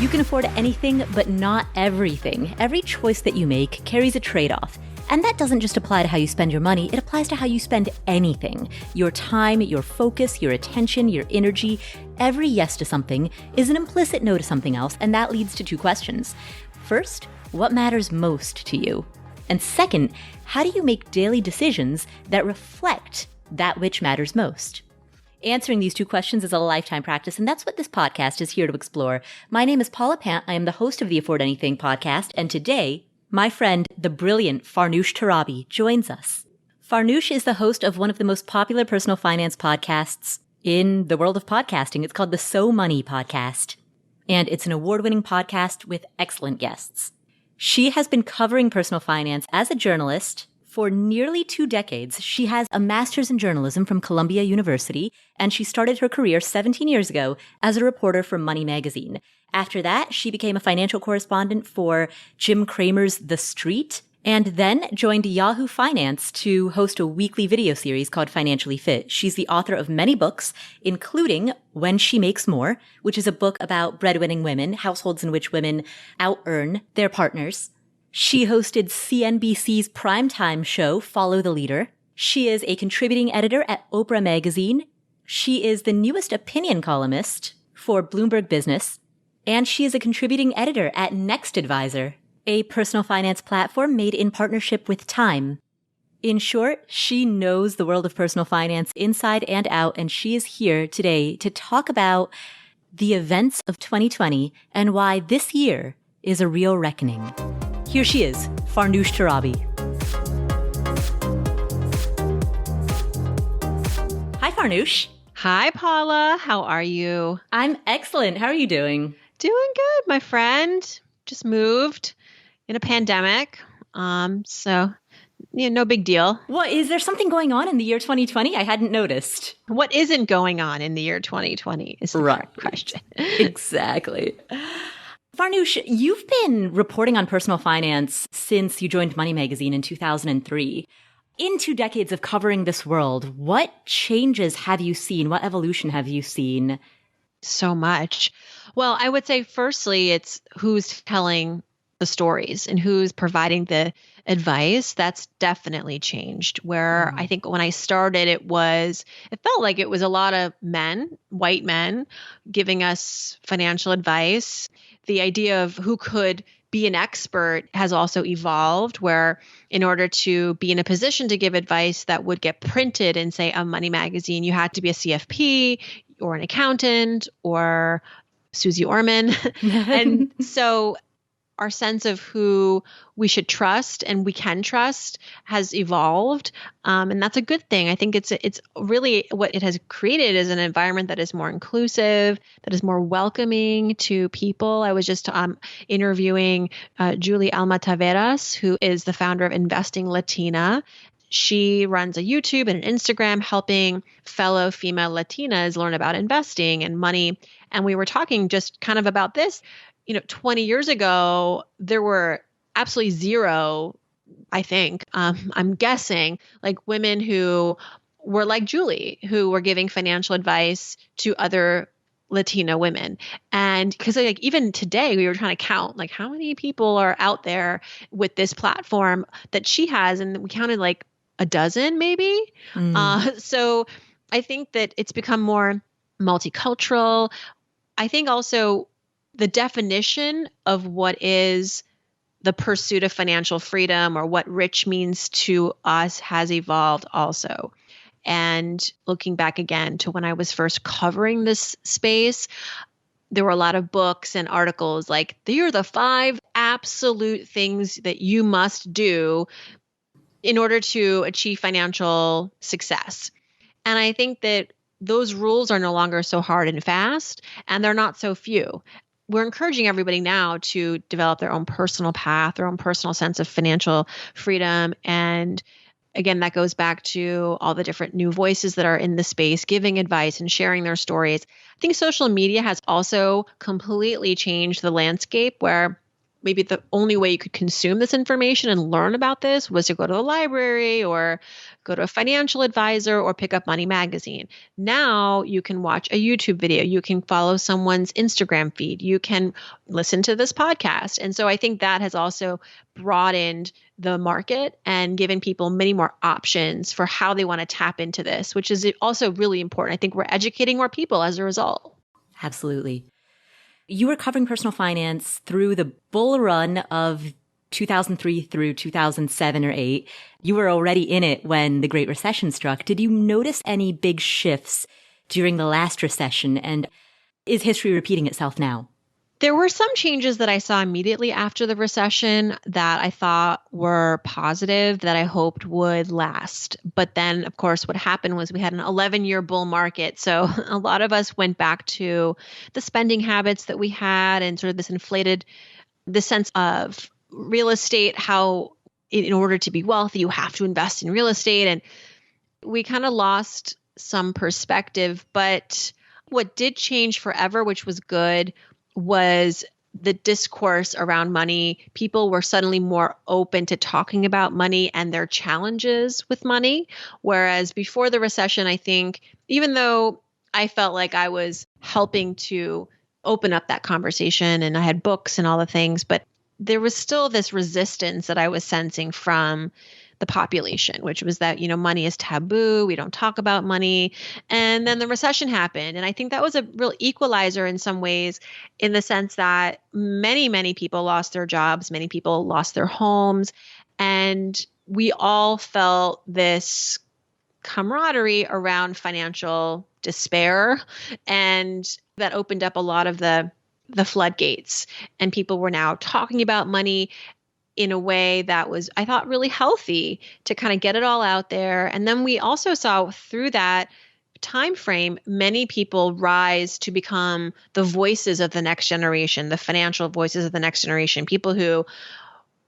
can afford anything, but not everything. Every choice that you make carries a trade-off. And that doesn't just apply to how you spend your money, it applies to how you spend anything. Your time, your focus, your attention, your energy. Every yes to something is an implicit no to something else, and that leads to two questions. First, what matters most to you? And second, how do you make daily decisions that reflect that which matters most? Answering these two questions is a lifetime practice, and that's what this podcast is here to explore. My name is Paula Pant. I am the host of the Afford Anything podcast, and today, my friend, the brilliant Farnoosh Torabi, joins us. Farnoosh is the host of one of the most popular personal finance podcasts in the world of podcasting. It's called the So Money Podcast, and it's an award-winning podcast with excellent guests. She has been covering personal finance as a journalist for nearly 2 decades. She has a master's in journalism from Columbia University, and she started her career 17 years ago as a reporter for Money Magazine. After that, she became a financial correspondent for Jim Cramer's The Street, and then joined Yahoo Finance to host a weekly video series called Financially Fit. She's the author of many books, including When She Makes More, which is a book about breadwinning women, households in which women out-earn their partners. She hosted CNBC's primetime show, Follow the Leader. She is a contributing editor at Oprah Magazine. She is the newest opinion columnist for Bloomberg Business. And she is a contributing editor at NextAdvisor, a personal finance platform made in partnership with Time. In short, she knows the world of personal finance inside and out, and she is here today to talk about the events of 2020 and why this year is a real reckoning. Here she is, Farnoosh Torabi. Hi, Farnoosh. Hi, Paula. How are you? I'm excellent. How are you doing? Doing good, my friend. Just moved in a pandemic. So, no big deal. What, is there something going on in the year 2020? I hadn't noticed. What isn't going on in the year 2020 is the correct question. Exactly. Farnoosh, you've been reporting on personal finance since you joined Money Magazine in 2003. In 2 decades of covering this world, what changes have you seen? What evolution have you seen? So much. Well, I would say firstly, it's who's telling the stories and who's providing the advice. That's definitely changed. Where I think when I started, it felt like it was a lot of men, white men, giving us financial advice. The idea of who could be an expert has also evolved, where in order to be in a position to give advice that would get printed in, say, a Money Magazine, you had to be a CFP or an accountant or Susie Orman. And so our sense of who we should trust and we can trust has evolved. And that's a good thing. I think it's really what it has created is an environment that is more inclusive, that is more welcoming to people. I was just interviewing Julie Alma Taveras, who is the founder of Investing Latina. She runs a YouTube and an Instagram helping fellow female Latinas learn about investing and money. And we were talking just kind of about this. 20 years ago, there were absolutely zero, I think, I'm guessing, like women who were like Julie, who were giving financial advice to other Latina women. And because even today we were trying to count how many people are out there with this platform that she has. And we counted like a dozen maybe. So I think that it's become more multicultural. I think also the definition of what is the pursuit of financial freedom or what rich means to us has evolved also. And looking back again to when I was first covering this space, there were a lot of books and articles like, here are the 5 absolute things that you must do in order to achieve financial success. And I think that those rules are no longer so hard and fast, and they're not so few. We're encouraging everybody now to develop their own personal path, their own personal sense of financial freedom. And again, that goes back to all the different new voices that are in the space, giving advice and sharing their stories. I think social media has also completely changed the landscape where maybe the only way you could consume this information and learn about this was to go to the library or go to a financial advisor or pick up Money Magazine. Now you can watch a YouTube video. You can follow someone's Instagram feed. You can listen to this podcast. And so I think that has also broadened the market and given people many more options for how they want to tap into this, which is also really important. I think we're educating more people as a result. Absolutely. You were covering personal finance through the bull run of 2003 through 2007 or 8. You were already in it when the Great Recession struck. Did you notice any big shifts during the last recession? And is history repeating itself now? There were some changes that I saw immediately after the recession that I thought were positive, that I hoped would last. But then, of course, what happened was we had an 11-year bull market. So a lot of us went back to the spending habits that we had and sort of this inflated, the sense of real estate, how in order to be wealthy, you have to invest in real estate. And we kind of lost some perspective. But what did change forever, which was good, was the discourse around money. People were suddenly more open to talking about money and their challenges with money. Whereas before the recession, I think, even though I felt like I was helping to open up that conversation and I had books and all the things, but there was still this resistance that I was sensing from the population, which was that, money is taboo. We don't talk about money. And then the recession happened. And I think that was a real equalizer in some ways, in the sense that many, many people lost their jobs. Many people lost their homes. And we all felt this camaraderie around financial despair. And that opened up a lot of the floodgates. And people were now talking about money in a way that was, I thought, really healthy to kind of get it all out there. And then we also saw through that time frame, many people rise to become the voices of the next generation, the financial voices of the next generation, people who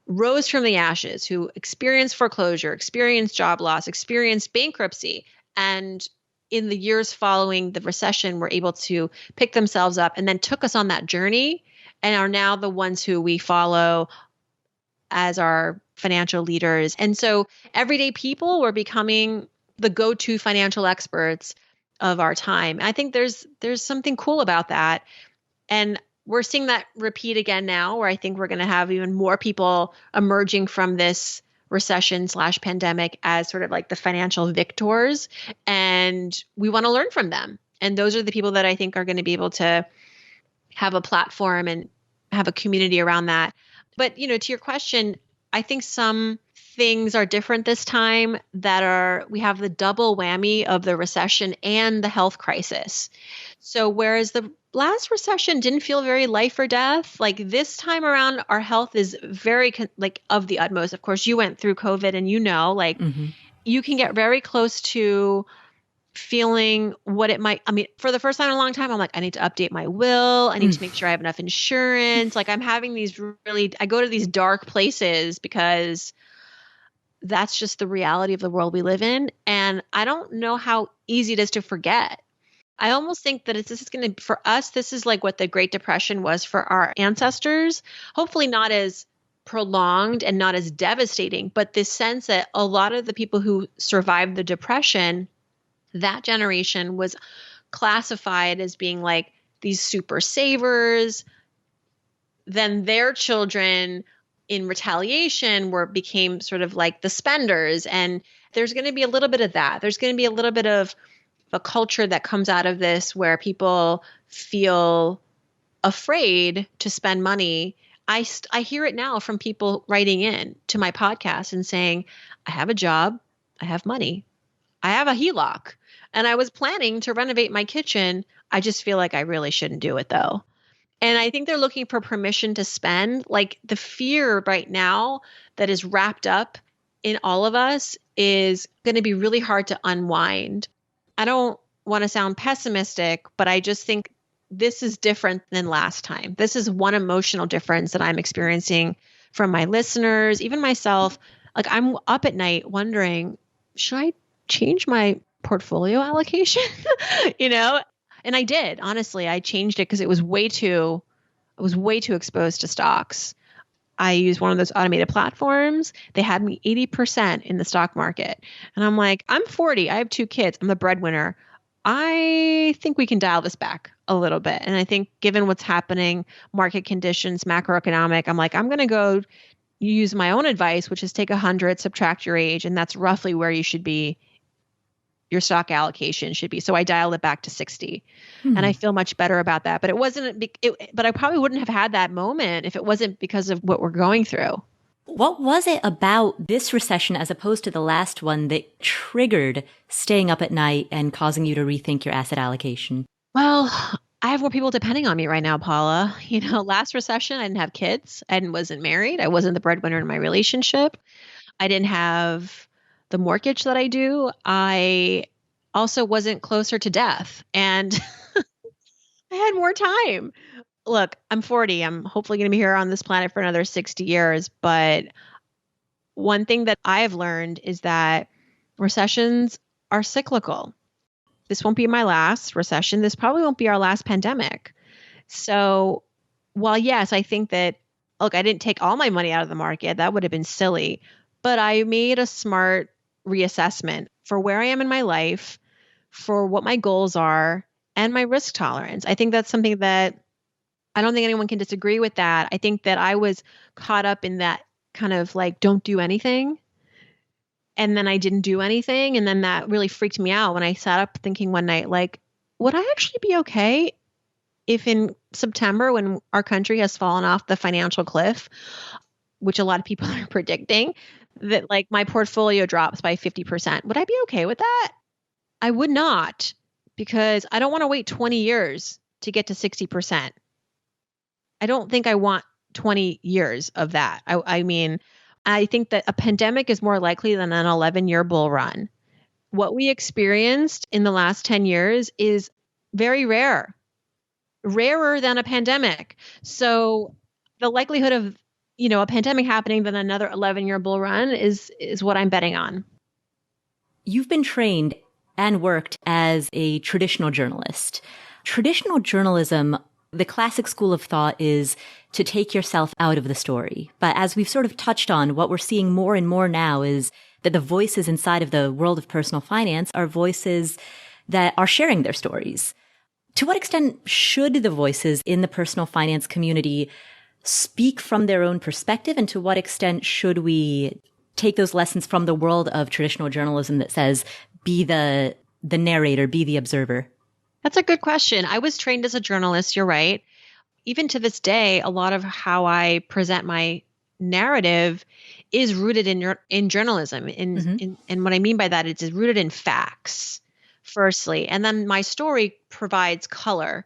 rose from the ashes, who experienced foreclosure, experienced job loss, experienced bankruptcy, and in the years following the recession were able to pick themselves up and then took us on that journey and are now the ones who we follow as our financial leaders. And so everyday people were becoming the go-to financial experts of our time. I think there's something cool about that. And we're seeing that repeat again now, where I think we're going to have even more people emerging from this recession/pandemic as sort of like the financial victors. And we want to learn from them. And those are the people that I think are going to be able to have a platform and have a community around that. But, to your question, I think some things are different this time we have the double whammy of the recession and the health crisis. So whereas the last recession didn't feel very life or death, like this time around, our health is very of the utmost. Of course, you went through COVID and you can get very close to feeling what it might, for the first time in a long time, I'm like, I need to update my will. I need to make sure I have enough insurance. Like I'm having I go to these dark places because that's just the reality of the world we live in. And I don't know how easy it is to forget. I almost think that for us, this is like what the Great Depression was for our ancestors. Hopefully not as prolonged and not as devastating, but this sense that a lot of the people who survived the Depression, that generation was classified as being like these super savers. Then their children in retaliation became sort of like the spenders. And there's going to be a little bit of that. There's going to be a little bit of a culture that comes out of this where people feel afraid to spend money. I hear it now from people writing in to my podcast and saying, I have a job, I have money, I have a HELOC. And I was planning to renovate my kitchen. I just feel like I really shouldn't do it though. And I think they're looking for permission to spend. Like the fear right now that is wrapped up in all of us is going to be really hard to unwind. I don't want to sound pessimistic, but I just think this is different than last time. This is one emotional difference that I'm experiencing from my listeners, even myself. Like I'm up at night wondering, should I change my portfolio allocation? And I did. Honestly, I changed it because I was way too exposed to stocks. I used one of those automated platforms. They had me 80% in the stock market. And I'm like, I'm 40. I have 2 kids. I'm the breadwinner. I think we can dial this back a little bit. And I think given what's happening, market conditions, macroeconomic, I'm like, I'm going to go use my own advice, which is take 100, subtract your age. And that's roughly where you should be. Your stock allocation should be. So I dialed it back to 60 and I feel much better about that. But it wasn't, but I probably wouldn't have had that moment if it wasn't because of what we're going through. What was it about this recession as opposed to the last one that triggered staying up at night and causing you to rethink your asset allocation? Well, I have more people depending on me right now, Paula. Last recession, I didn't have kids. I wasn't married. I wasn't the breadwinner in my relationship. I didn't have the mortgage that I do. I also wasn't closer to death and I had more time. Look, I'm 40. I'm hopefully going to be here on this planet for another 60 years. But one thing that I've learned is that recessions are cyclical. This won't be my last recession. This probably won't be our last pandemic. So while yes, I think that, look, I didn't take all my money out of the market. That would have been silly. But I made a smart reassessment for where I am in my life, for what my goals are, and my risk tolerance. I think that's something that I don't think anyone can disagree with that. I think that I was caught up in that kind of like, don't do anything. And then I didn't do anything. And then that really freaked me out when I sat up thinking one night, like, would I actually be okay if in September, when our country has fallen off the financial cliff, which a lot of people are predicting, that like my portfolio drops by 50%. Would I be okay with that? I would not, because I don't want to wait 20 years to get to 60%. I don't think I want 20 years of that. I mean, I think that a pandemic is more likely than an 11-year bull run. What we experienced in the last 10 years is very rare, rarer than a pandemic. So the likelihood of a pandemic happening than another 11-year bull run is what I'm betting on. You've been trained and worked as a traditional journalist. Traditional journalism, the classic school of thought is to take yourself out of the story. But as we've sort of touched on, what we're seeing more and more now is that the voices inside of the world of personal finance are voices that are sharing their stories. To what extent should the voices in the personal finance community speak from their own perspective, and to what extent should we take those lessons from the world of traditional journalism that says, be the narrator, be the observer? That's a good question. I was trained as a journalist, you're right. Even to this day, a lot of how I present my narrative is rooted in journalism. And what I mean by that is it's rooted in facts, firstly. And then my story provides color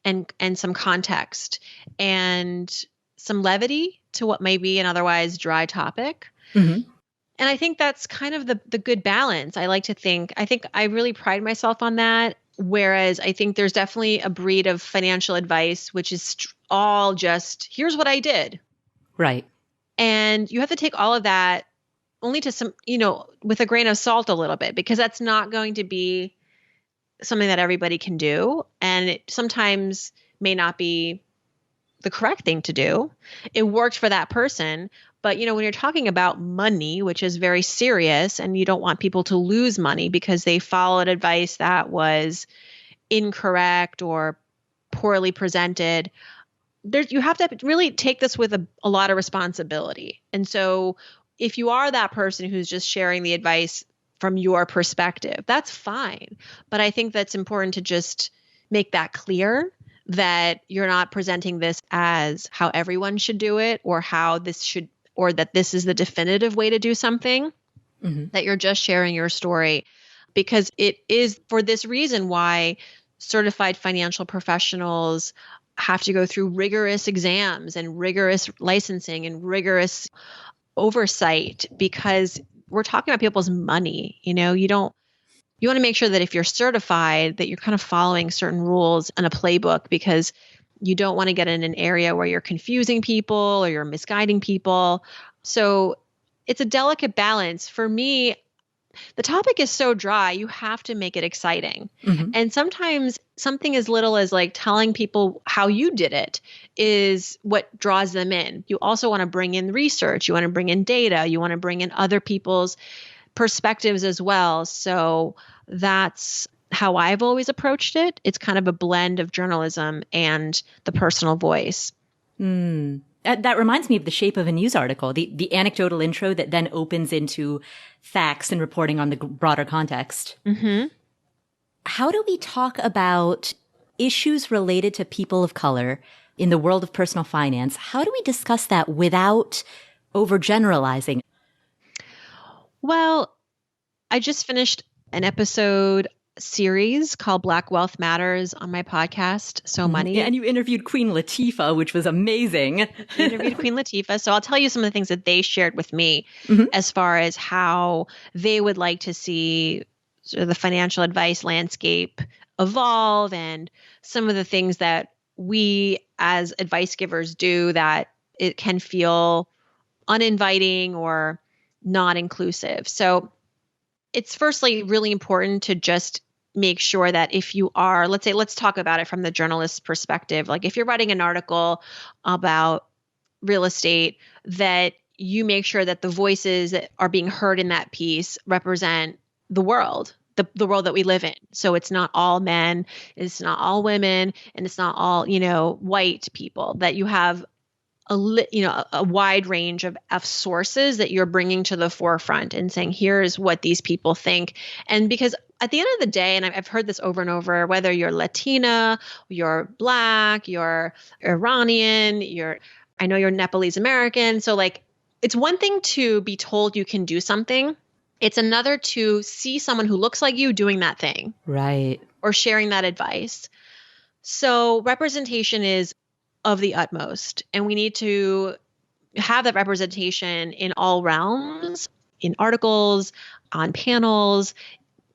and some context and some levity to what may be an otherwise dry topic. And I think that's kind of the good balance. I think I really pride myself on that. Whereas I think there's definitely a breed of financial advice, which is all just, here's what I did. Right. And you have to take all of that only to some, with a grain of salt a little bit, because that's not going to be something that everybody can do. And it sometimes may not be the correct thing to do. It worked for that person. But, when you're talking about money, which is very serious, and you don't want people to lose money because they followed advice that was incorrect or poorly presented, you have to really take this with a lot of responsibility. And so if you are that person who's just sharing the advice from your perspective, that's fine. But I think that's important to just make that clear, that you're not presenting this as how everyone should do it, or or that this is the definitive way to do something, that you're just sharing your story. Because it is for this reason why certified financial professionals have to go through rigorous exams and rigorous licensing and rigorous oversight, because we're talking about people's money. You want to make sure that if you're certified, that you're kind of following certain rules and a playbook, because you don't want to get in an area where you're confusing people or you're misguiding people. So it's a delicate balance. For me, the topic is so dry, you have to make it exciting. And sometimes something as little as like telling people how you did it is what draws them in. You also want to bring in research. You want to bring in data. You want to bring in other people's perspectives as well. So that's how I've always approached it. It's kind of a blend of journalism and the personal voice. That reminds me of the shape of a news article, the anecdotal intro that then opens into facts and reporting on the broader context. Mm-hmm. How do we talk about issues related to people of color in the world of personal finance? How do we discuss that without overgeneralizing? Well, I just finished an episode series called Black Wealth Matters on my podcast, So Money. Yeah, and you interviewed Queen Latifah, which was amazing. I interviewed Queen Latifah. So I'll tell you some of the things that they shared with me as far as how they would like to see sort of the financial advice landscape evolve and some of the things that we as advice givers do that it can feel uninviting or not inclusive. So it's firstly really important to just make sure that if you are, let's talk about it from the journalist's perspective. Like if you're writing an article about real estate, that you make sure that the voices that are being heard in that piece represent the world, the world that we live in. So it's not all men, it's not all women, and it's not all, white people, that you have a wide range of sources that you're bringing to the forefront and saying, here's what these people think. And because at the end of the day, and I've heard this over and over, whether you're Latina, you're Black, you're Iranian, I know you're Nepalese American. So like, it's one thing to be told you can do something. It's another to see someone who looks like you doing that thing. Right. Or sharing that advice. So representation is of the utmost. And we need to have that representation in all realms, in articles, on panels,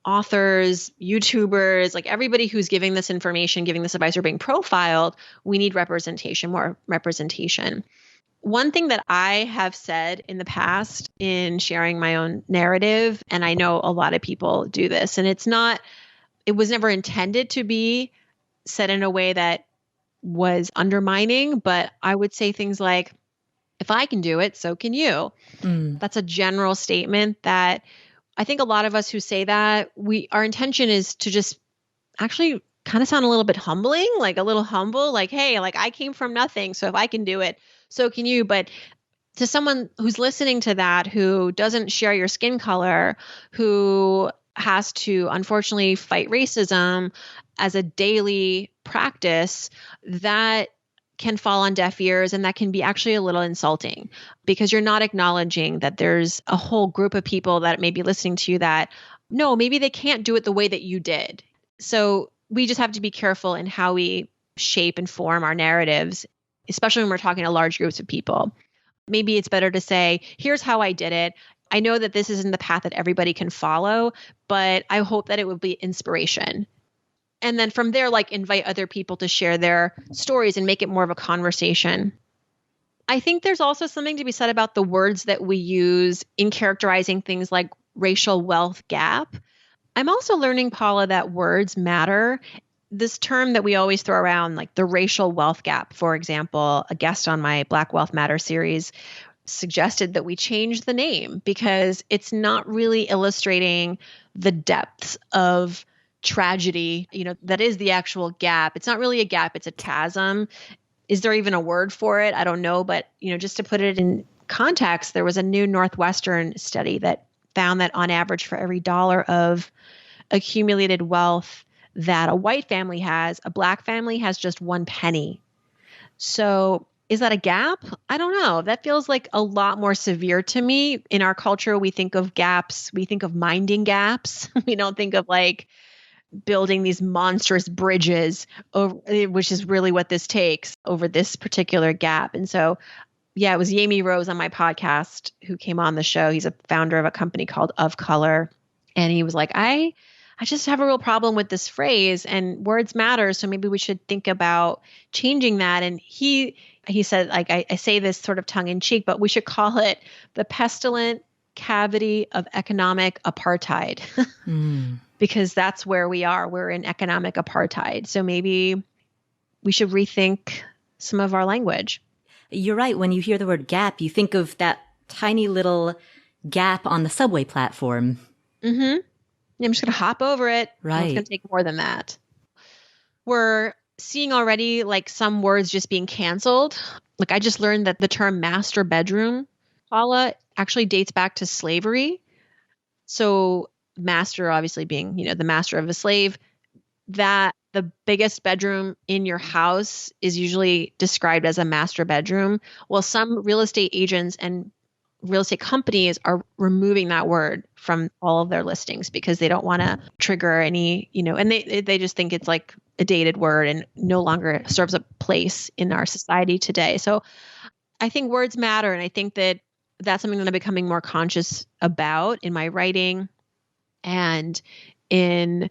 authors, YouTubers, like everybody who's giving this information, giving this advice or being profiled, we need representation, more representation. One thing that I have said in the past in sharing my own narrative, and I know a lot of people do this, and it was never intended to be said in a way that was undermining, but I would say things like, if I can do it, so can you. That's a general statement that I think a lot of us who say that, our intention is to just actually kind of sound a little bit humbling, like a little humble, like, hey, like I came from nothing. So if I can do it, so can you. But to someone who's listening to that, who doesn't share your skin color, who has to unfortunately fight racism as a daily practice, that can fall on deaf ears, and that can be actually a little insulting because you're not acknowledging that there's a whole group of people that may be listening to you that, no, maybe they can't do it the way that you did. So we just have to be careful in how we shape and form our narratives, especially when we're talking to large groups of people. Maybe it's better to say, here's how I did it. I know that this isn't the path that everybody can follow, but I hope that it would be inspiration. And then from there, like invite other people to share their stories and make it more of a conversation. I think there's also something to be said about the words that we use in characterizing things like racial wealth gap. I'm also learning, Paula, that words matter. This term that we always throw around, like the racial wealth gap, for example, a guest on my Black Wealth Matter series suggested that we change the name because it's not really illustrating the depths of tragedy, that is the actual gap. It's not really a gap, it's a chasm. Is there even a word for it? I don't know. But, just to put it in context, there was a new Northwestern study that found that on average for every dollar of accumulated wealth that a white family has, a Black family has just 1 penny. So is that a gap? I don't know. That feels like a lot more severe to me. In our culture, we think of gaps. We think of minding gaps. We don't think of like building these monstrous bridges, which is really what this takes over this particular gap. And so, yeah, it was Yami Rose on my podcast who came on the show. He's a founder of a company called Of Color. And he was like, I just have a real problem with this phrase, and words matter. So maybe we should think about changing that. And he said, like, I say this sort of tongue in cheek, but we should call it the pestilent cavity of economic apartheid because that's where we are. We're in economic apartheid. So maybe we should rethink some of our language. You're right. When you hear the word gap, you think of that tiny little gap on the subway platform. I'm just going to hop over it. Right. It's going to take more than that. We're seeing already like some words just being canceled. Like I just learned that the term master bedroom, Paula, actually dates back to slavery. So master obviously being, the master of a slave, that the biggest bedroom in your house is usually described as a master bedroom. Well, some real estate agents and real estate companies are removing that word from all of their listings because they don't want to trigger any, and they just think it's like a dated word and no longer serves a place in our society today. So I think words matter. And I think that that's something that I'm becoming more conscious about in my writing and in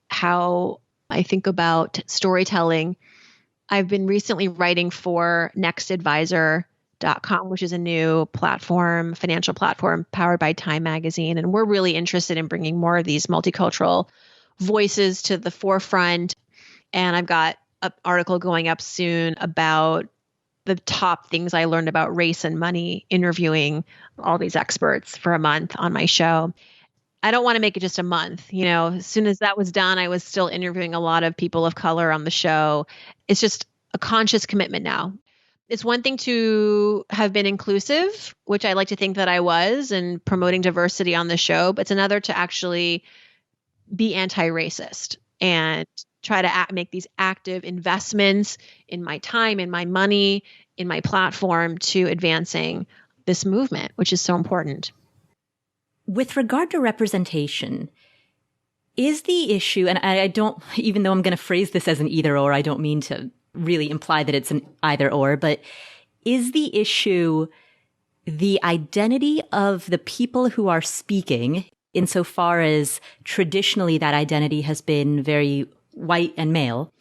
how I think about storytelling. I've been recently writing for NextAdvisor.com, which is a new platform, financial platform powered by Time Magazine. And we're really interested in bringing more of these multicultural voices to the forefront. And I've got an article going up soon about the top things I learned about race and money, interviewing all these experts for a month on my show. I don't want to make it just a month. As soon as that was done, I was still interviewing a lot of people of color on the show. It's just a conscious commitment now. It's one thing to have been inclusive, which I like to think that I was, and promoting diversity on the show, but it's another to actually be anti-racist and try to make these active investments in my time, in my money, in my platform to advancing this movement, which is so important. With regard to representation, is the issue, and I don't, even though I'm going to phrase this as an either or, I don't mean to really imply that it's an either or, but is the issue the identity of the people who are speaking, insofar as traditionally that identity has been very white and male,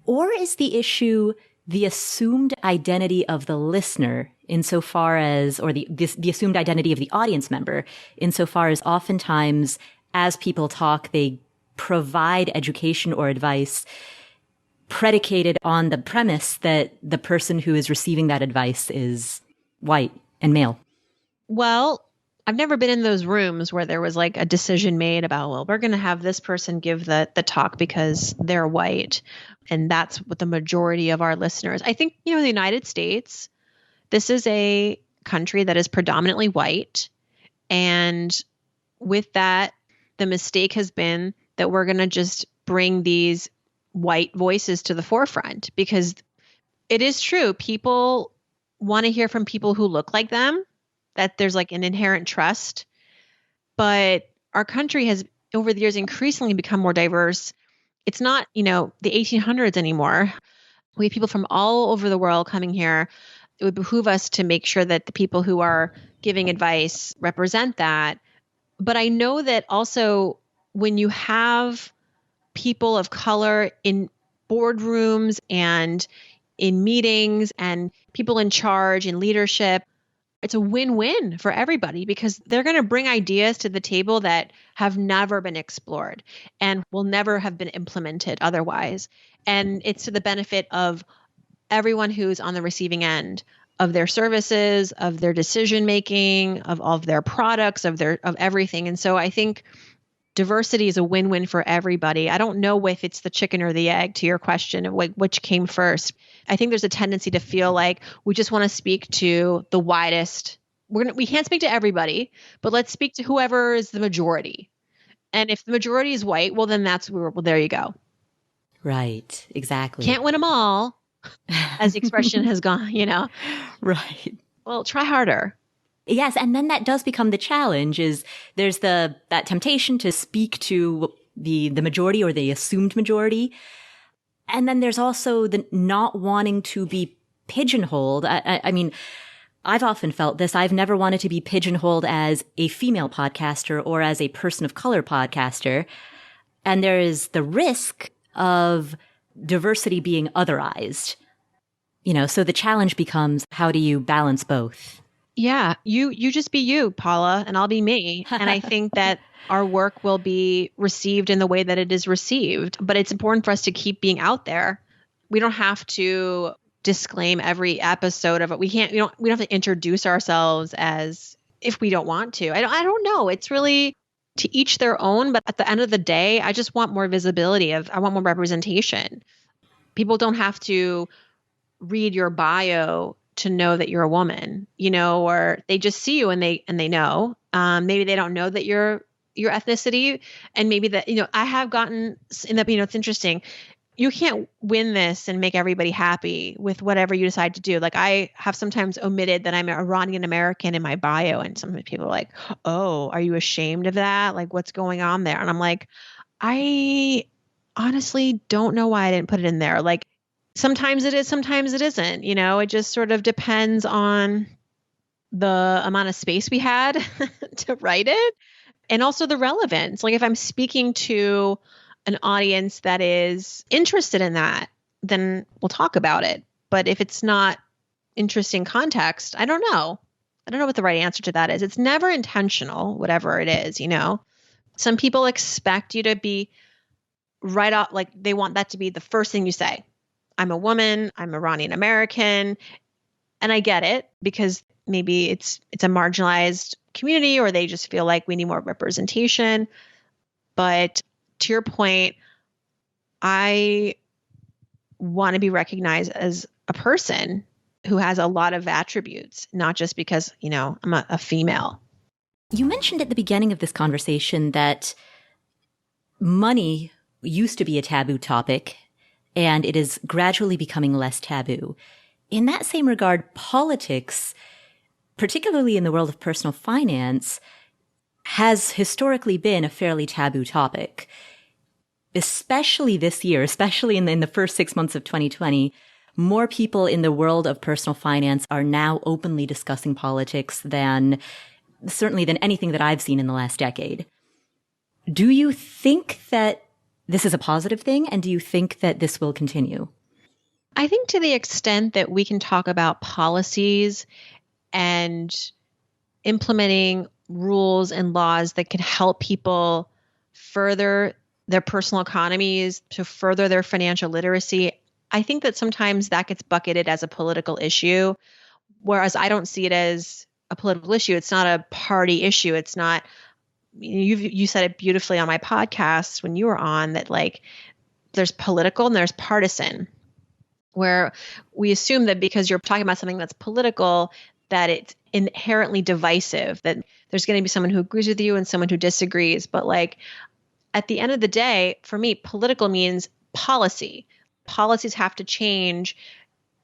or is the issue the assumed identity of the listener insofar as, or the assumed identity of the audience member insofar as oftentimes as people talk, they provide education or advice predicated on the premise that the person who is receiving that advice is white and male? Well, I've never been in those rooms where there was like a decision made about, well, we're going to have this person give the talk because they're white. And that's what the majority of our listeners. I think, the United States, this is a country that is predominantly white. And with that, the mistake has been that we're going to just bring these white voices to the forefront because it is true. People want to hear from people who look like them, that there's like an inherent trust. But our country has over the years increasingly become more diverse. It's not, the 1800s anymore. We have people from all over the world coming here. It would behoove us to make sure that the people who are giving advice represent that. But I know that also when you have people of color in boardrooms and in meetings and people in charge in leadership, it's a win-win for everybody because they're going to bring ideas to the table that have never been explored and will never have been implemented otherwise. And it's to the benefit of everyone who's on the receiving end of their services, of their decision-making, of all of their products, of everything. And so I think diversity is a win-win for everybody. I don't know if it's the chicken or the egg to your question of like which came first. I think there's a tendency to feel like we just want to speak to the widest. We can't speak to everybody, but let's speak to whoever is the majority. And if the majority is white, well, then there you go. Right. Exactly. Can't win them all, as the expression has gone, Right. Well, try harder. Yes, and then that does become the challenge is there's that temptation to speak to the majority or the assumed majority. And then there's also the not wanting to be pigeonholed. I mean, I've often felt this. I've never wanted to be pigeonholed as a female podcaster or as a person of color podcaster. And there is the risk of diversity being otherized. So the challenge becomes, how do you balance both? Yeah, you just be you, Paula, and I'll be me. And I think that our work will be received in the way that it is received. But it's important for us to keep being out there. We don't have to disclaim every episode of it. We don't have to introduce ourselves as if we don't want to. I don't know. It's really to each their own, but at the end of the day, I just want more visibility I want more representation. People don't have to read your bio to know that you're a woman, or they just see you and they know. Maybe they don't know that your ethnicity, and maybe that I have gotten in that. It's interesting. You can't win this and make everybody happy with whatever you decide to do. Like I have sometimes omitted that I'm an Iranian American in my bio, and some people are like, "Oh, are you ashamed of that? Like, what's going on there?" And I'm like, I honestly don't know why I didn't put it in there. Like sometimes it is, sometimes it isn't. It just sort of depends on the amount of space we had to write it and also the relevance. Like if I'm speaking to an audience that is interested in that, then we'll talk about it. But if it's not interesting context, I don't know. I don't know what the right answer to that is. It's never intentional, whatever it is. Some people expect you to be right off, like they want that to be the first thing you say. I'm a woman, I'm Iranian American. And I get it because maybe it's a marginalized community or they just feel like we need more representation. But to your point, I want to be recognized as a person who has a lot of attributes, not just because, I'm a female. You mentioned at the beginning of this conversation that money used to be a taboo topic and it is gradually becoming less taboo. In that same regard, politics, particularly in the world of personal finance, has historically been a fairly taboo topic. Especially this year, especially in the first 6 months of 2020, more people in the world of personal finance are now openly discussing politics than anything that I've seen in the last decade. Do you think that this is a positive thing? And do you think that this will continue? I think to the extent that we can talk about policies and implementing rules and laws that can help people further their personal economies, to further their financial literacy, I think that sometimes that gets bucketed as a political issue, whereas I don't see it as a political issue. It's not a party issue. It's not, you said it beautifully on my podcast when you were on that, like, there's political and there's partisan, where we assume that because you're talking about something that's political, that it's inherently divisive, that there's going to be someone who agrees with you and someone who disagrees. But like at the end of the day, for me, political means policy. Policies have to change.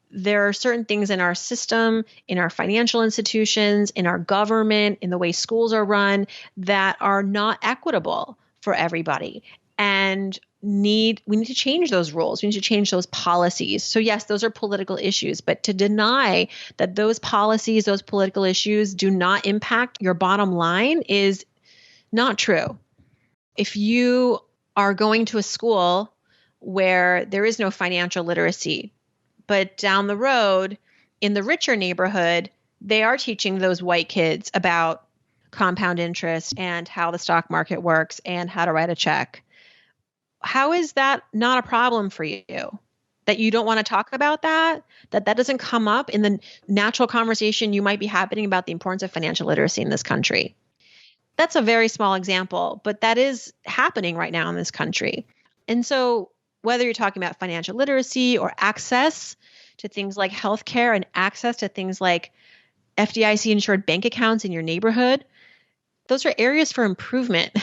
There are certain things in our system, in our financial institutions, in our government, in the way schools are run that are not equitable for everybody. And we need to change those rules. We need to change those policies. So yes, those are political issues, but to deny that those policies, those political issues do not impact your bottom line is not true. If you are going to a school where there is no financial literacy, but down the road in the richer neighborhood, they are teaching those white kids about compound interest and how the stock market works and how to write a check. How is that not a problem for you? That you don't want to talk about that doesn't come up in the natural conversation you might be happening about the importance of financial literacy in this country. That's a very small example, but that is happening right now in this country. And so whether you're talking about financial literacy or access to things like healthcare and access to things like FDIC insured bank accounts in your neighborhood, those are areas for improvement.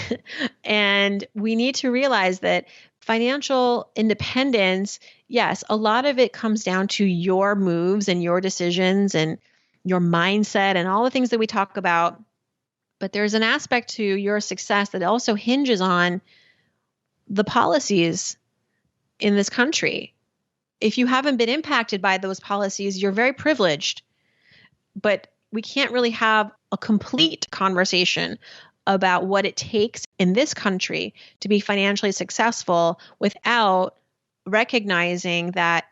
And we need to realize that financial independence, yes, a lot of it comes down to your moves and your decisions and your mindset and all the things that we talk about. But there's an aspect to your success that also hinges on the policies in this country. If you haven't been impacted by those policies, you're very privileged. But we can't really have a complete conversation about what it takes in this country to be financially successful without recognizing that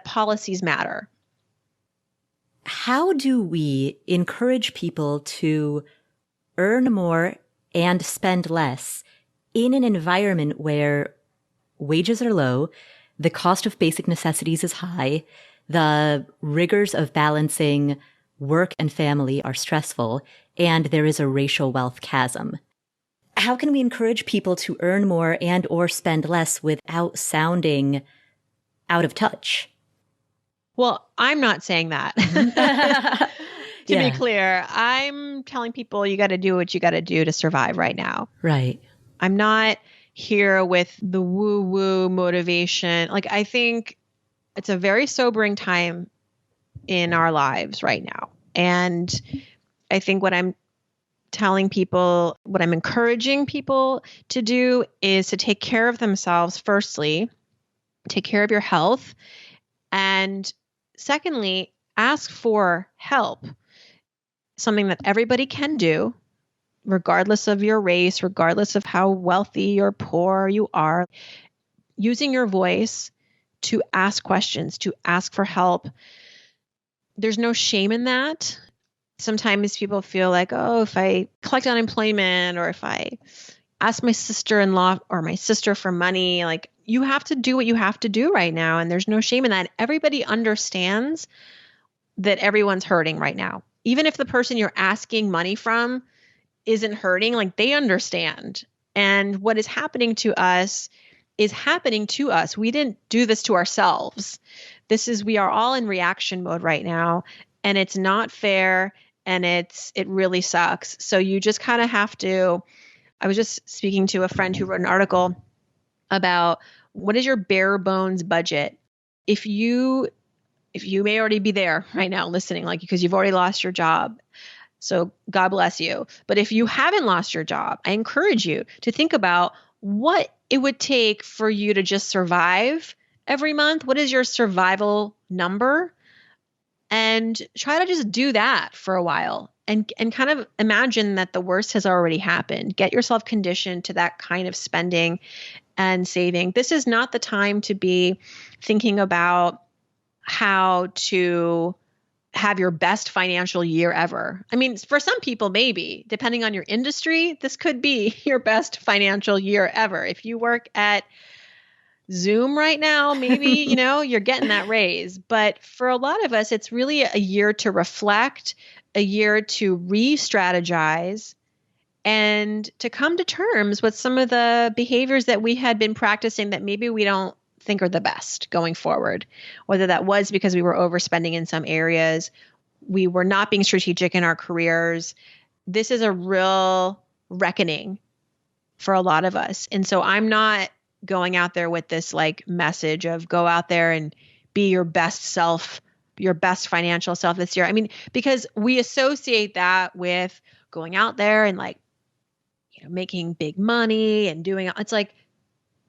policies matter. How do we encourage people to earn more and spend less in an environment where wages are low, the cost of basic necessities is high, the rigors of balancing work and family are stressful, and there is a racial wealth chasm? How can we encourage people to earn more and or spend less without sounding out of touch? Well, I'm not saying that. To be clear, I'm telling people you got to do what you got to do to survive right now. Right. I'm not here with the woo-woo motivation. Like, I think it's a very sobering time in our lives right now. And I think what I'm telling people, what I'm encouraging people to do is to take care of themselves firstly, take care of your health, and secondly, ask for help. Something that everybody can do, regardless of your race, regardless of how wealthy or poor you are. Using your voice to ask questions, to ask for help. There's no shame in that. Sometimes people feel like, oh, if I collect unemployment or if I ask my sister-in-law or my sister for money, like, you have to do what you have to do right now. And there's no shame in that. Everybody understands that everyone's hurting right now. Even if the person you're asking money from isn't hurting, like, they understand. And what is happening to us is happening to us. We didn't do this to ourselves. We are all in reaction mode right now, and it's not fair, and it really sucks. So you just kind of have to. I was just speaking to a friend who wrote an article about what is your bare bones budget. If you may already be there right now listening, like, because you've already lost your job. So God bless you. But if you haven't lost your job, I encourage you to think about what it would take for you to just survive every month. What is your survival number? And try to just do that for a while and kind of imagine that the worst has already happened. Get yourself conditioned to that kind of spending and saving. This is not the time to be thinking about how to have your best financial year ever. I mean, for some people, maybe, depending on your industry, this could be your best financial year ever. If you work at Zoom right now, maybe, you're getting that raise. But for a lot of us, it's really a year to reflect, a year to re-strategize, and to come to terms with some of the behaviors that we had been practicing that maybe we don't think are the best going forward. Whether that was because we were overspending in some areas, we were not being strategic in our careers. This is a real reckoning for a lot of us. And so I'm not going out there with this like message of go out there and be your best self, your best financial self this year. I mean, because we associate that with going out there and like, making big money and doing, it's like,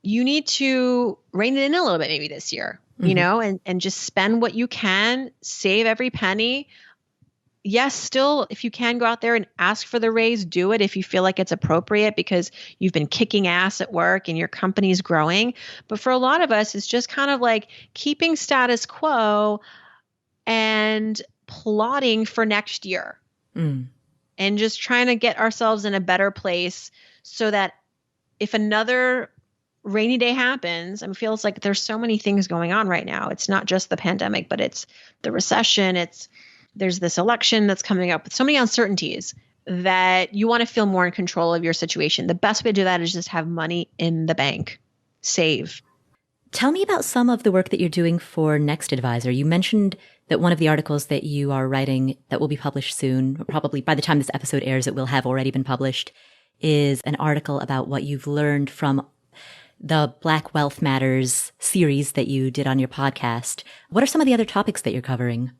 you need to rein it in a little bit maybe this year, and just spend what you can, save every penny. Yes, still, if you can go out there and ask for the raise, do it if you feel like it's appropriate because you've been kicking ass at work and your company's growing. But for a lot of us, it's just kind of like keeping status quo and plotting for next year and just trying to get ourselves in a better place so that if another rainy day happens, it feels like there's so many things going on right now. It's not just the pandemic, but it's the recession. There's this election that's coming up with so many uncertainties that you want to feel more in control of your situation. The best way to do that is just have money in the bank, save. Tell me about some of the work that you're doing for NextAdvisor. You mentioned that one of the articles that you are writing that will be published soon, or probably by the time this episode airs, it will have already been published, is an article about what you've learned from the Black Wealth Matters series that you did on your podcast. What are some of the other topics that you're covering?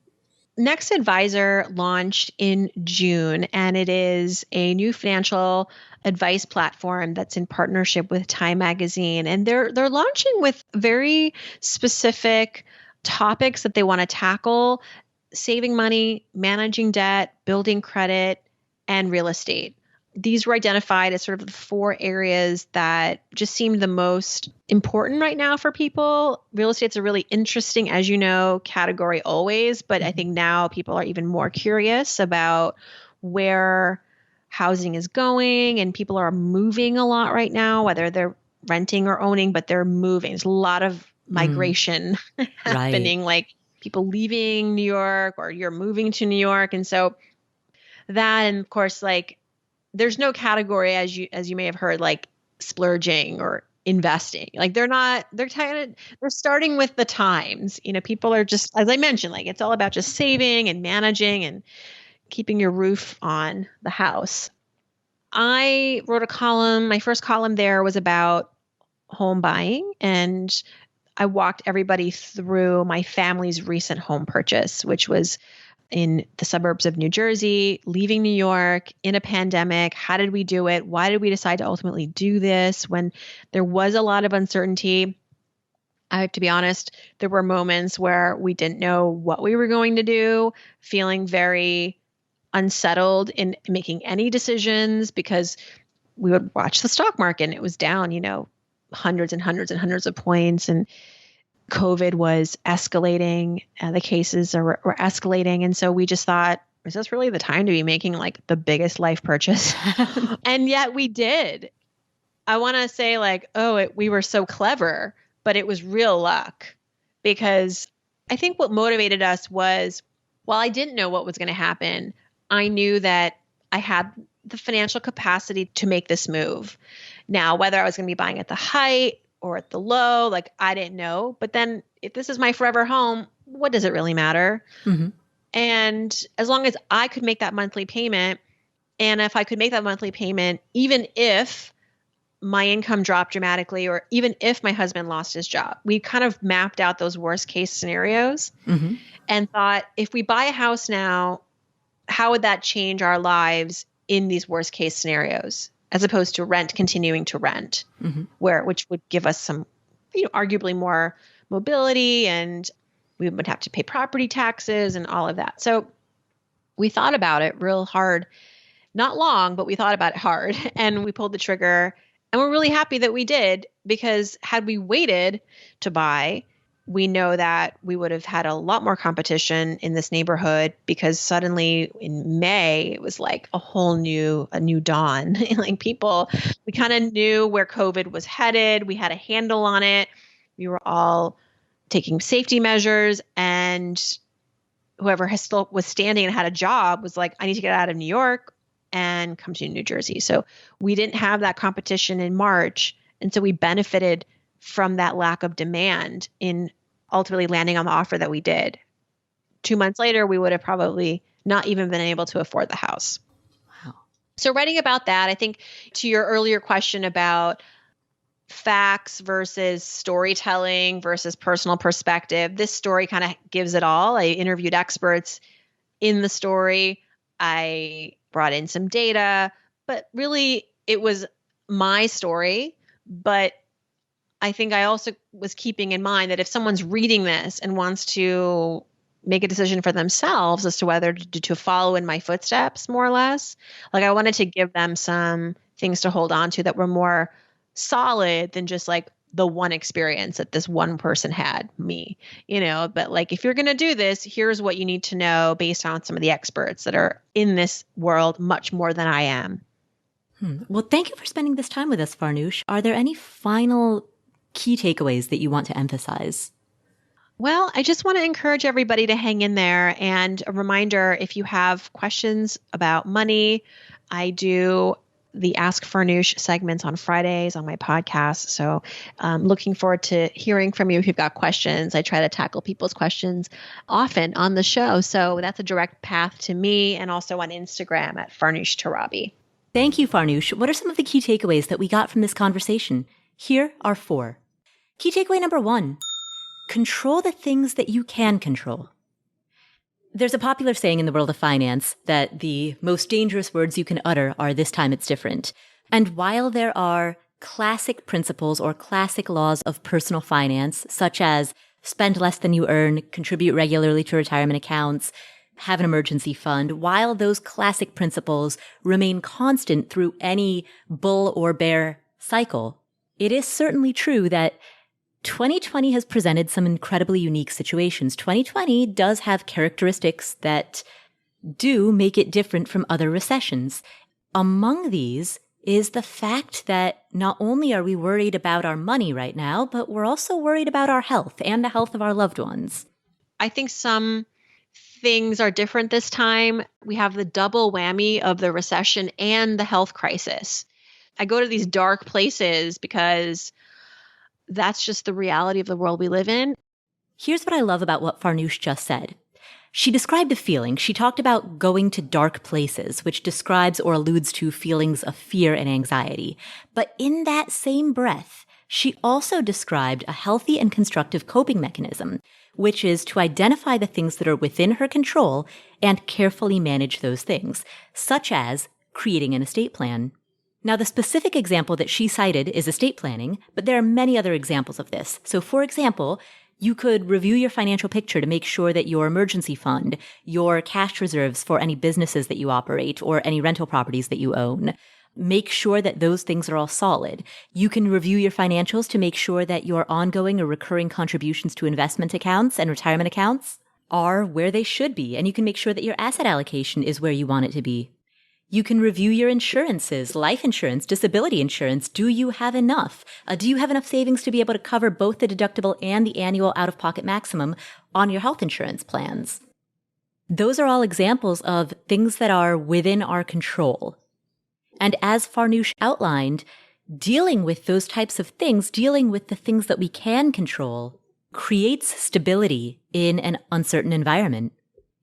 NextAdvisor launched in June, and it is a new financial advice platform that's in partnership with Time Magazine. And they're launching with very specific topics that they want to tackle: saving money, managing debt, building credit, and real estate. these were identified as sort of the 4 areas that just seemed the most important right now for people. Real estate's a really interesting, as you know, category always, but I think now people are even more curious about where housing is going, and people are moving a lot right now, whether they're renting or owning, but they're moving. There's a lot of migration happening, like people leaving New York, or you're moving to New York. And so that, and of course, like there's no category, as you may have heard, like splurging or investing. Like they're starting with the times. People are just, as I mentioned, like it's all about just saving and managing and keeping your roof on the house. I wrote a column. My first column there was about home buying, and I walked everybody through my family's recent home purchase, which was in the suburbs of New Jersey, leaving New York in a pandemic. How did we do it? Why did we decide to ultimately do this when there was a lot of uncertainty? I have to be honest, there were moments where we didn't know what we were going to do, feeling very unsettled in making any decisions, because we would watch the stock market and it was down, hundreds and hundreds and hundreds of points, and COVID was escalating. The cases were escalating. And so we just thought, is this really the time to be making like the biggest life purchase? And yet we did. I want to say like, we were so clever, but it was real luck, because I think what motivated us was, while I didn't know what was going to happen, I knew that I had the financial capacity to make this move. Now, whether I was going to be buying at the height or at the low, like I didn't know. But then if this is my forever home, what does it really matter? Mm-hmm. And as long as I could make that monthly payment, and if I could make that monthly payment, even if my income dropped dramatically, or even if my husband lost his job, we kind of mapped out those worst case scenarios and thought, if we buy a house now, how would that change our lives in these worst case scenarios, as opposed to continuing to rent, which would give us some, arguably more mobility, and we would have to pay property taxes and all of that. So we thought about it real hard, not long, but we thought about it hard, and we pulled the trigger, and we're really happy that we did, because had we waited to buy, we know that we would have had a lot more competition in this neighborhood, because suddenly in May, it was like a new dawn. Like we kind of knew where COVID was headed. We had a handle on it. We were all taking safety measures, and whoever still was standing and had a job was like, I need to get out of New York and come to New Jersey. So we didn't have that competition in March. And so we benefited from that lack of demand in ultimately landing on the offer that we did. 2 months later, we would have probably not even been able to afford the house. Wow. So writing about that, I think to your earlier question about facts versus storytelling versus personal perspective, this story kind of gives it all. I interviewed experts in the story. I brought in some data, but really it was my story. But I think I also was keeping in mind that if someone's reading this and wants to make a decision for themselves as to whether to follow in my footsteps, more or less, like I wanted to give them some things to hold on to that were more solid than just like the one experience that this one person had, me, but like, if you're going to do this, here's what you need to know based on some of the experts that are in this world much more than I am. Well, thank you for spending this time with us, Farnoosh. Are there any final key takeaways that you want to emphasize? Well, I just want to encourage everybody to hang in there. And a reminder, if you have questions about money, I do the Ask Farnoosh segments on Fridays on my podcast. So looking forward to hearing from you if you've got questions. I try to tackle people's questions often on the show. So that's a direct path to me, and also on Instagram at Farnoosh Torabi. Thank you, Farnoosh. What are some of the key takeaways that we got from this conversation? Here are 4. Key takeaway number 1, control the things that you can control. There's a popular saying in the world of finance that the most dangerous words you can utter are "this time it's different." And while there are classic principles or classic laws of personal finance, such as spend less than you earn, contribute regularly to retirement accounts, have an emergency fund, while those classic principles remain constant through any bull or bear cycle, it is certainly true that 2020 has presented some incredibly unique situations. 2020 does have characteristics that do make it different from other recessions. Among these is the fact that not only are we worried about our money right now, but we're also worried about our health and the health of our loved ones. I think some things are different this time. We have the double whammy of the recession and the health crisis. I go to these dark places because that's just the reality of the world we live in. Here's what I love about what Farnoosh just said. She described a feeling. She talked about going to dark places, which describes or alludes to feelings of fear and anxiety. But in that same breath, she also described a healthy and constructive coping mechanism, which is to identify the things that are within her control and carefully manage those things, such as creating an estate plan. Now, the specific example that she cited is estate planning, but there are many other examples of this. So, for example, you could review your financial picture to make sure that your emergency fund, your cash reserves for any businesses that you operate or any rental properties that you own, make sure that those things are all solid. You can review your financials to make sure that your ongoing or recurring contributions to investment accounts and retirement accounts are where they should be. And you can make sure that your asset allocation is where you want it to be. You can review your insurances, life insurance, disability insurance. Do you have enough? Do you have enough savings to be able to cover both the deductible and the annual out-of-pocket maximum on your health insurance plans? Those are all examples of things that are within our control. And as Farnoosh outlined, dealing with those types of things, dealing with the things that we can control, creates stability in an uncertain environment.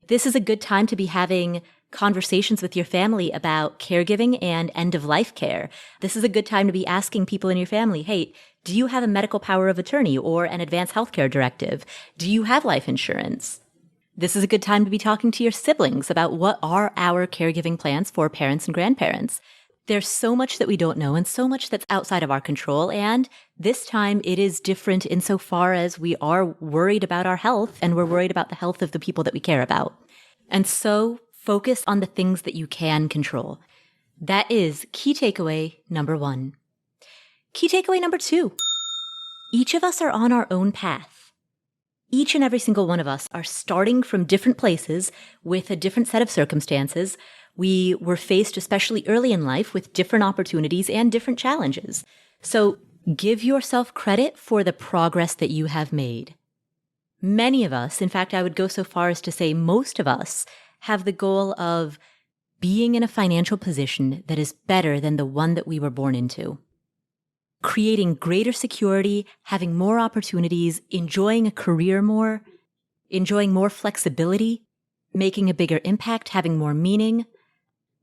This is a good time to be having conversations with your family about caregiving and end-of-life care. This is a good time to be asking people in your family, hey, do you have a medical power of attorney or an advanced healthcare directive? Do you have life insurance? This is a good time to be talking to your siblings about what are our caregiving plans for parents and grandparents. There's so much that we don't know and so much that's outside of our control. And this time it is different insofar as we are worried about our health and we're worried about the health of the people that we care about. And so focus on the things that you can control. That is key takeaway number 1. Key takeaway number 2. Each of us are on our own path. Each and every single one of us are starting from different places with a different set of circumstances. We were faced, especially early in life, with different opportunities and different challenges. So give yourself credit for the progress that you have made. Many of us, in fact, I would go so far as to say most of us, have the goal of being in a financial position that is better than the one that we were born into. Creating greater security, having more opportunities, enjoying a career more, enjoying more flexibility, making a bigger impact, having more meaning.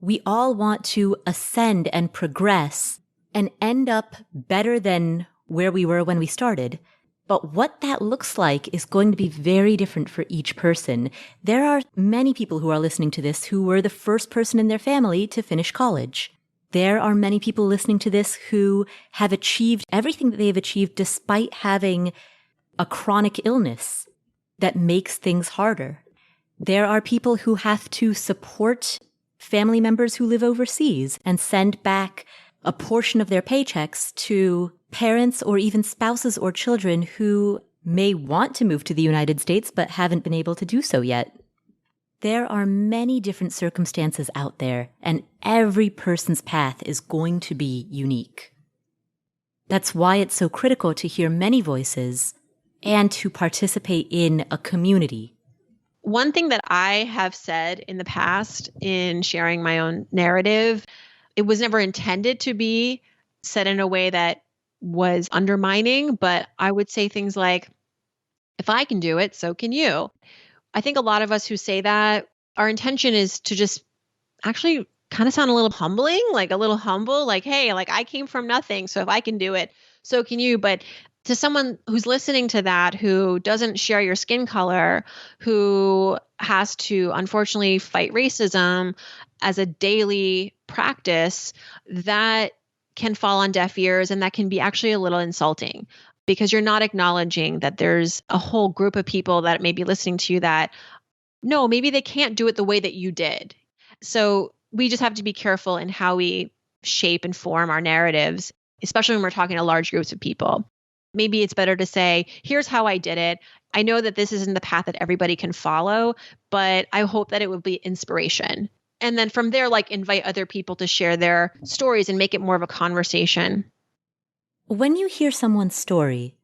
We all want to ascend and progress and end up better than where we were when we started. But what that looks like is going to be very different for each person. There are many people who are listening to this who were the first person in their family to finish college. There are many people listening to this who have achieved everything that they've achieved despite having a chronic illness that makes things harder. There are people who have to support family members who live overseas and send back a portion of their paychecks to parents or even spouses or children who may want to move to the United States but haven't been able to do so yet. There are many different circumstances out there, and every person's path is going to be unique. That's why it's so critical to hear many voices and to participate in a community. One thing that I have said in the past in sharing my own narrative, it was never intended to be said in a way that was undermining, but I would say things like, if I can do it, so can you. I think a lot of us who say that, our intention is to just actually kind of sound a little humbling, like a little humble, like, hey, like I came from nothing. So if I can do it, so can you. But to someone who's listening to that, who doesn't share your skin color, who has to unfortunately fight racism as a daily practice, that can fall on deaf ears, and that can be actually a little insulting because you're not acknowledging that there's a whole group of people that may be listening to you that no, maybe they can't do it the way that you did. So we just have to be careful in how we shape and form our narratives, especially when we're talking to large groups of people. Maybe it's better to say, here's how I did it. I know that this isn't the path that everybody can follow, but I hope that it would be inspiration. And then from there, like invite other people to share their stories and make it more of a conversation. When you hear someone's story,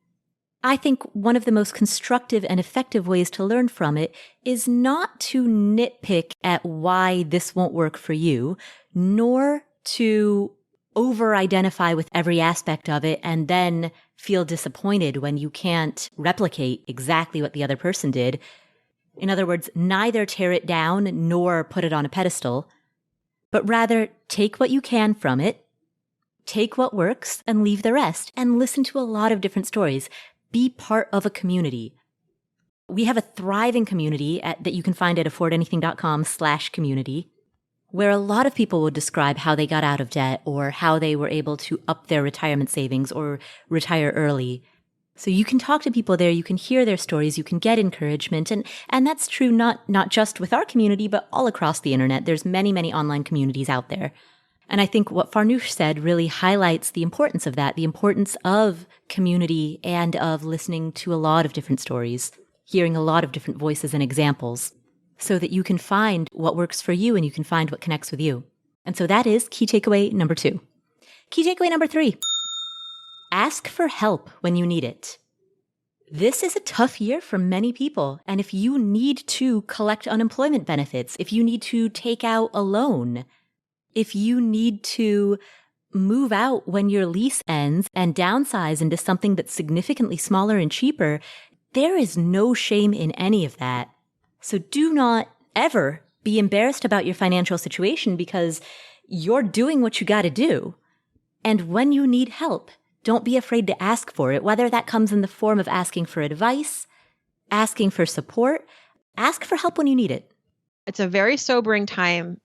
I think one of the most constructive and effective ways to learn from it is not to nitpick at why this won't work for you, nor to over-identify with every aspect of it and then feel disappointed when you can't replicate exactly what the other person did. In other words, neither tear it down nor put it on a pedestal, but rather take what you can from it, take what works and leave the rest, and listen to a lot of different stories. Be part of a community. We have a thriving community that you can find at affordanything.com/community, where a lot of people will describe how they got out of debt or how they were able to up their retirement savings or retire early. So you can talk to people there, you can hear their stories, you can get encouragement. And that's true not just with our community, but all across the internet. There's many, many online communities out there. And I think what Farnoosh said really highlights the importance of that, the importance of community and of listening to a lot of different stories, hearing a lot of different voices and examples, so that you can find what works for you and you can find what connects with you. And so that is key takeaway number 2. Key takeaway number 3, ask for help when you need it. This is a tough year for many people. And if you need to collect unemployment benefits, if you need to take out a loan, if you need to move out when your lease ends and downsize into something that's significantly smaller and cheaper, there is no shame in any of that. So do not ever be embarrassed about your financial situation because you're doing what you got to do. And when you need help, don't be afraid to ask for it, whether that comes in the form of asking for advice, asking for support. Ask for help when you need it. It's a very sobering time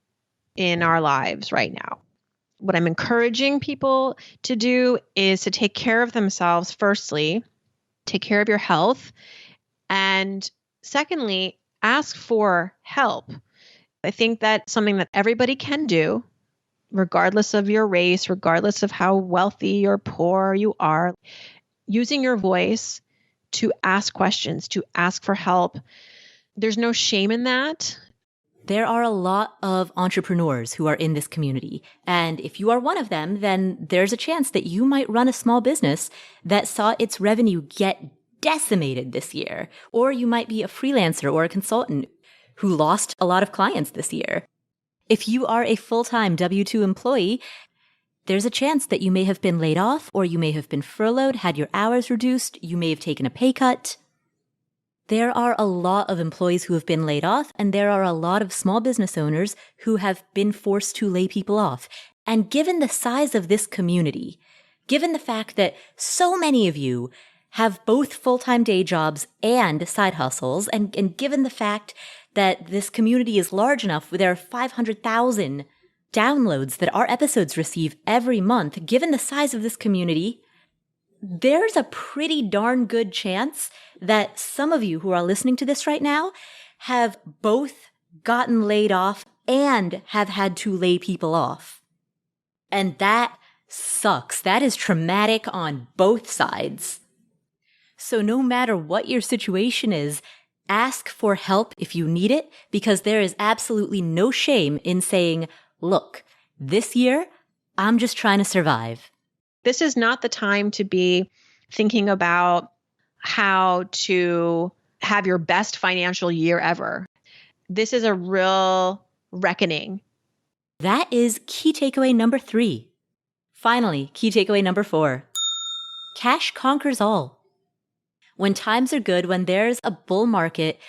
in our lives right now. What I'm encouraging people to do is to take care of themselves. Firstly, take care of your health. And secondly, ask for help. I think that's something that everybody can do, regardless of your race, regardless of how wealthy or poor you are. Using your voice to ask questions, to ask for help. There's no shame in that. There are a lot of entrepreneurs who are in this community. And if you are one of them, then there's a chance that you might run a small business that saw its revenue get decimated this year. Or you might be a freelancer or a consultant who lost a lot of clients this year. If you are a full-time W-2 employee, there's a chance that you may have been laid off or you may have been furloughed, had your hours reduced, you may have taken a pay cut. There are a lot of employees who have been laid off, and there are a lot of small business owners who have been forced to lay people off. And given the size of this community, given the fact that so many of you have both full-time day jobs and side hustles, and given the fact that this community is large enough, there are 500,000 downloads that our episodes receive every month, given the size of this community, there's a pretty darn good chance that some of you who are listening to this right now have both gotten laid off and have had to lay people off. And that sucks. That is traumatic on both sides. So no matter what your situation is, ask for help if you need it, because there is absolutely no shame in saying, look, this year, I'm just trying to survive. This is not the time to be thinking about how to have your best financial year ever. This is a real reckoning. That is key takeaway number 3. Finally, key takeaway number 4. Cash conquers all. When times are good, when there's a bull market,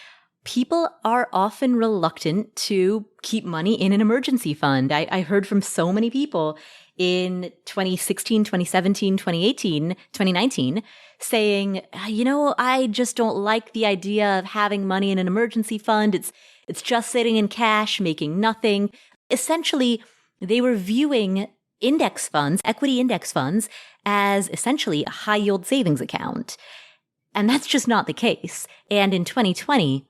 people are often reluctant to keep money in an emergency fund. I heard from so many people in 2016, 2017, 2018, 2019 saying, I just don't like the idea of having money in an emergency fund. It's just sitting in cash, making nothing. Essentially, they were viewing index funds, equity index funds, as essentially a high yield savings account. And that's just not the case. And in 2020,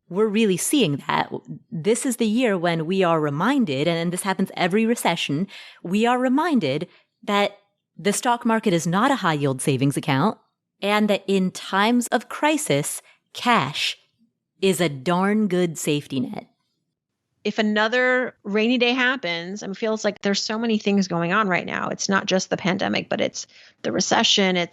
we're really seeing that. This is the year when we are reminded, and this happens every recession, we are reminded that the stock market is not a high yield savings account, and that in times of crisis, cash is a darn good safety net. If another rainy day happens, it feels like there's so many things going on right now. It's not just the pandemic, but it's the recession.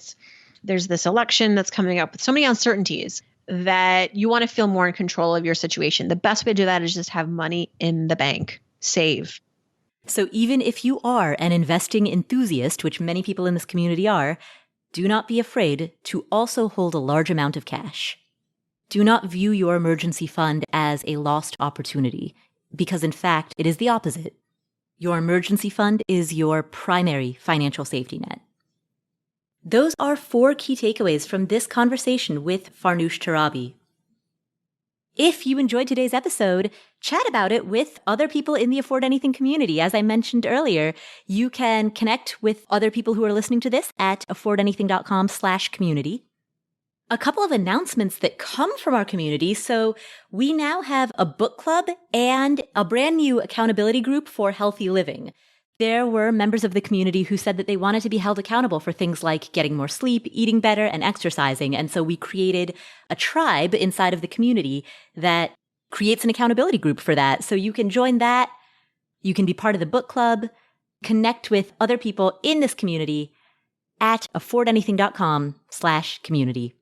There's this election that's coming up with so many uncertainties that you want to feel more in control of your situation. The best way to do that is just have money in the bank, save. So even if you are an investing enthusiast, which many people in this community are, do not be afraid to also hold a large amount of cash. Do not view your emergency fund as a lost opportunity, because in fact, it is the opposite. Your emergency fund is your primary financial safety net. Those are 4 key takeaways from this conversation with Farnoosh Torabi. If you enjoyed today's episode, chat about it with other people in the Afford Anything community. As I mentioned earlier, you can connect with other people who are listening to this at affordanything.com/community. A couple of announcements that come from our community. So we now have a book club and a brand new accountability group for healthy living. There were members of the community who said that they wanted to be held accountable for things like getting more sleep, eating better, and exercising. And so we created a tribe inside of the community that creates an accountability group for that. So you can join that. You can be part of the book club, connect with other people in this community at affordanything.com/community.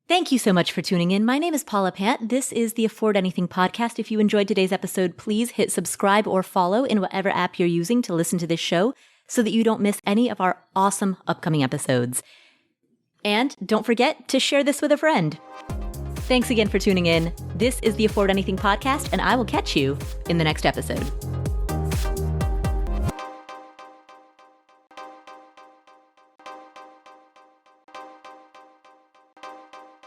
Thank you so much for tuning in. My name is Paula Pant. This is the Afford Anything podcast. If you enjoyed today's episode, please hit subscribe or follow in whatever app you're using to listen to this show so that you don't miss any of our awesome upcoming episodes. And don't forget to share this with a friend. Thanks again for tuning in. This is the Afford Anything podcast, and I will catch you in the next episode.